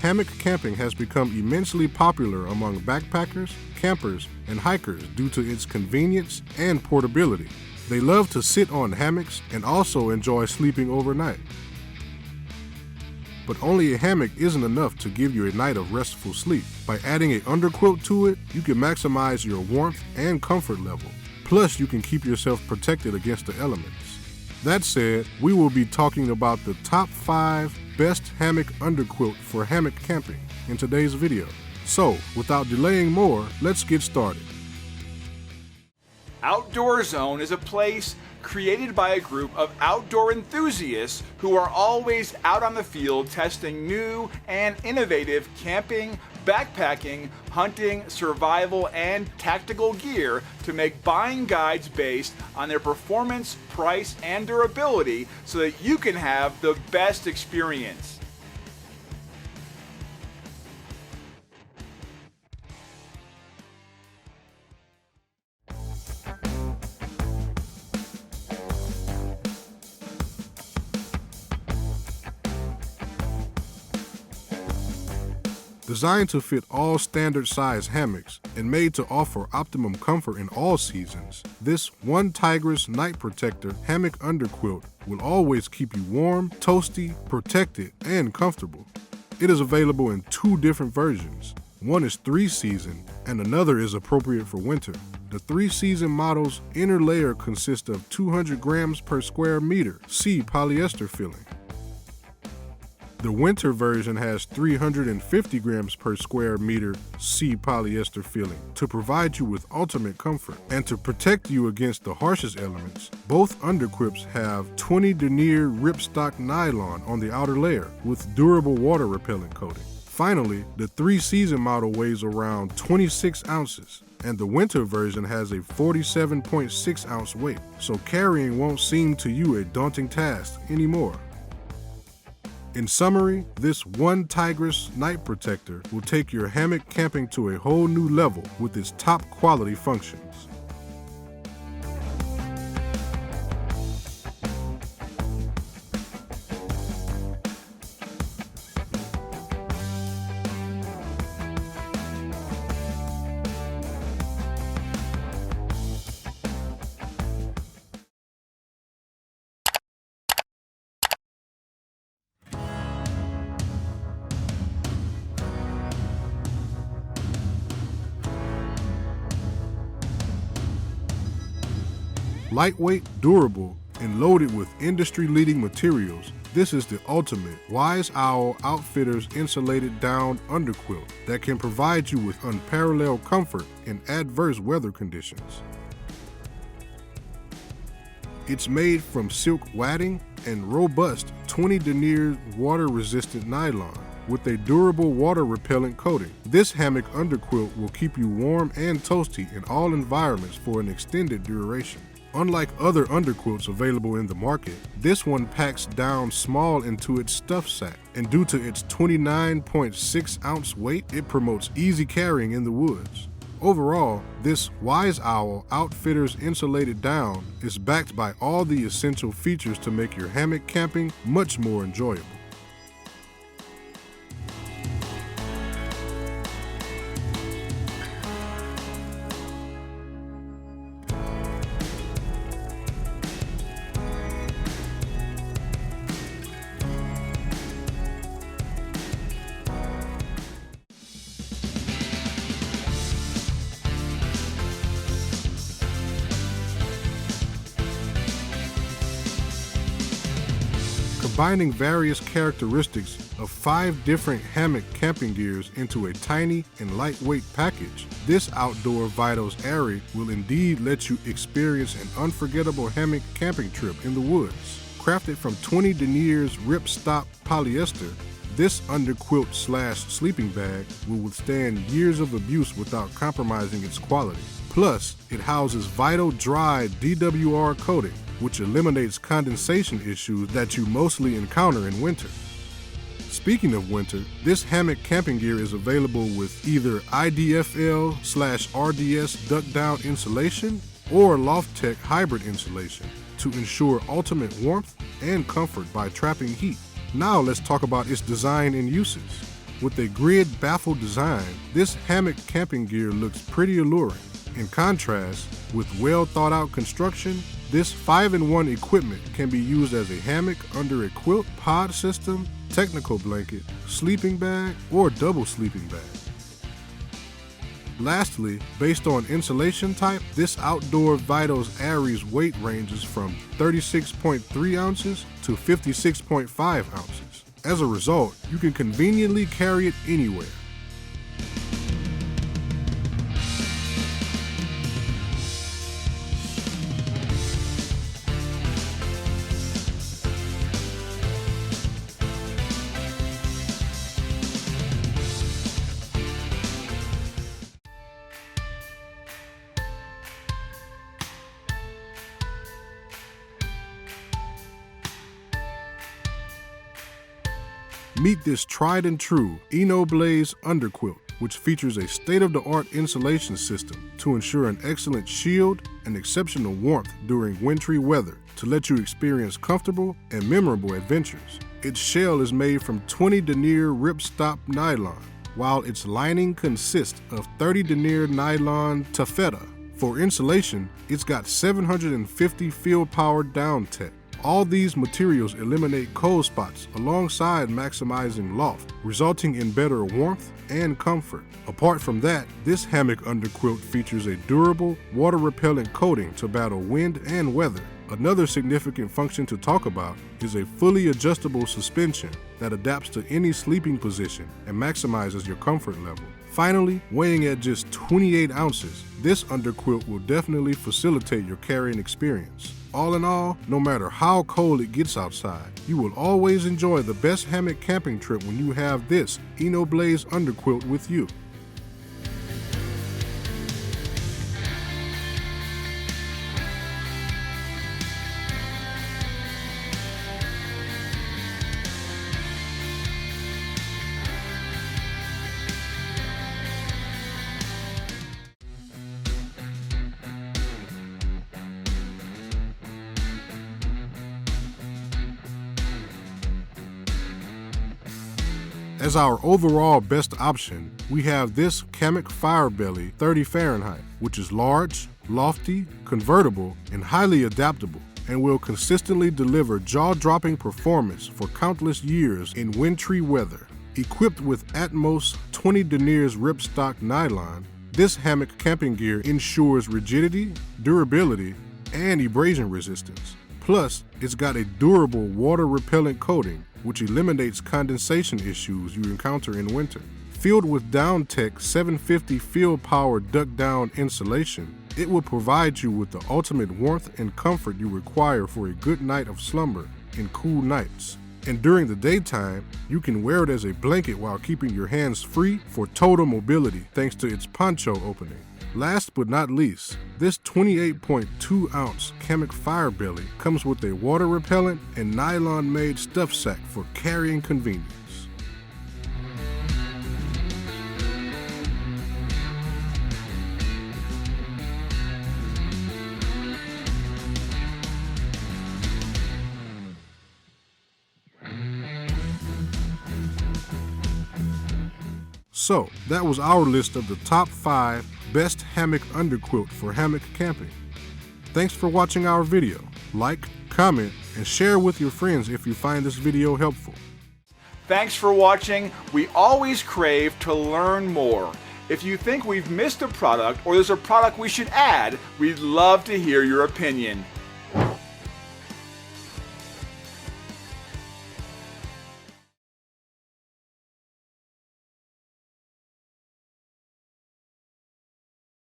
hammock camping has become immensely popular among backpackers, campers, and hikers due to its convenience and portability. They love to sit on hammocks and also enjoy sleeping overnight. But only a hammock isn't enough to give you a night of restful sleep. By adding an underquilt to it, you can maximize your warmth and comfort level. Plus, you can keep yourself protected against the elements. That said, we will be talking about the top 5 best hammock underquilt for hammock camping in today's video. So, without delaying more, let's get started. Outdoor Zone is a place created by a group of outdoor enthusiasts who are always out on the field testing new and innovative camping, backpacking, hunting, survival, and tactical gear to make buying guides based on their performance, price, and durability so that you can have the best experience. Designed to fit all standard size hammocks and made to offer optimum comfort in all seasons, this One Tigress Night Protector Hammock Underquilt will always keep you warm, toasty, protected, and comfortable. It is available in 2 different versions. One is 3-season and another is appropriate for winter. The 3-season model's inner layer consists of 200 grams per square meter C polyester filling. The winter version has 350 grams per square meter C polyester filling to provide you with ultimate comfort. And to protect you against the harshest elements, both underquilts have 20 denier ripstop nylon on the outer layer with durable water repellent coating. Finally, the 3-season model weighs around 26 ounces. And the winter version has a 47.6 ounce weight, so carrying won't seem to you a daunting task anymore. In summary, this One Tigress Night Protector will take your hammock camping to a whole new level with its top quality functions. Lightweight, durable, and loaded with industry-leading materials, this is the ultimate Wise Owl Outfitters insulated down underquilt that can provide you with unparalleled comfort in adverse weather conditions. It's made from silk wadding and robust 20 denier water-resistant nylon with a durable water-repellent coating. This hammock underquilt will keep you warm and toasty in all environments for an extended duration. Unlike other underquilts available in the market, this one packs down small into its stuff sack, and due to its 29.6 ounce weight, it promotes easy carrying in the woods. Overall, this Wise Owl Outfitters insulated down is backed by all the essential features to make your hammock camping much more enjoyable. Combining various characteristics of 5 different hammock camping gears into a tiny and lightweight package, this Outdoor Vitals Airy will indeed let you experience an unforgettable hammock camping trip in the woods. Crafted from 20 deniers ripstop polyester, this underquilt / sleeping bag will withstand years of abuse without compromising its quality. Plus, it houses Vital Dry DWR coating, which eliminates condensation issues that you mostly encounter in winter. Speaking of winter, this hammock camping gear is available with either IDFL/RDS duck down insulation or LoftTech hybrid insulation to ensure ultimate warmth and comfort by trapping heat. Now let's talk about its design and uses. With a grid baffle design, this hammock camping gear looks pretty alluring. In contrast, with well thought out construction, this 5-in-1 equipment can be used as a hammock under a quilt pod system, technical blanket, sleeping bag, or double sleeping bag. Lastly, based on insulation type, this Outdoor Vitals Aries weight ranges from 36.3 ounces to 56.5 ounces. As a result, you can conveniently carry it anywhere. Meet this tried and true Blaze Underquilt, which features a state-of-the-art insulation system to ensure an excellent shield and exceptional warmth during wintry weather to let you experience comfortable and memorable adventures. Its shell is made from 20 denier ripstop nylon, while its lining consists of 30 denier nylon taffeta. For insulation, it's got 750 field-powered down tech. All these materials eliminate cold spots alongside maximizing loft, resulting in better warmth and comfort. Apart from that, this hammock underquilt features a durable, water-repellent coating to battle wind and weather. Another significant function to talk about is a fully adjustable suspension that adapts to any sleeping position and maximizes your comfort level. Finally, weighing at just 28 ounces, this underquilt will definitely facilitate your carrying experience. All in all, no matter how cold it gets outside, you will always enjoy the best hammock camping trip when you have this Blaze Underquilt with you. As our overall best option, we have this Hammock Firebelly 30 Fahrenheit, which is large, lofty, convertible, and highly adaptable, and will consistently deliver jaw-dropping performance for countless years in wintry weather. Equipped with Atmos 20 deniers ripstop nylon, this hammock camping gear ensures rigidity, durability, and abrasion resistance. Plus, it's got a durable water-repellent coating, which eliminates condensation issues you encounter in winter. Filled with DownTech 750 field-powered duck-down insulation, it will provide you with the ultimate warmth and comfort you require for a good night of slumber in cool nights. And during the daytime, you can wear it as a blanket while keeping your hands free for total mobility thanks to its poncho opening. Last but not least, this 28.2 ounce Hammock Firebelly comes with a water repellent and nylon made stuff sack for carrying convenience. So that was our list of the top 5 best hammock underquilt for hammock camping. Thanks for watching our video. Like, comment, and share with your friends if you find this video helpful. Thanks for watching. We always crave to learn more. If you think we've missed a product or there's a product we should add, we'd love to hear your opinion.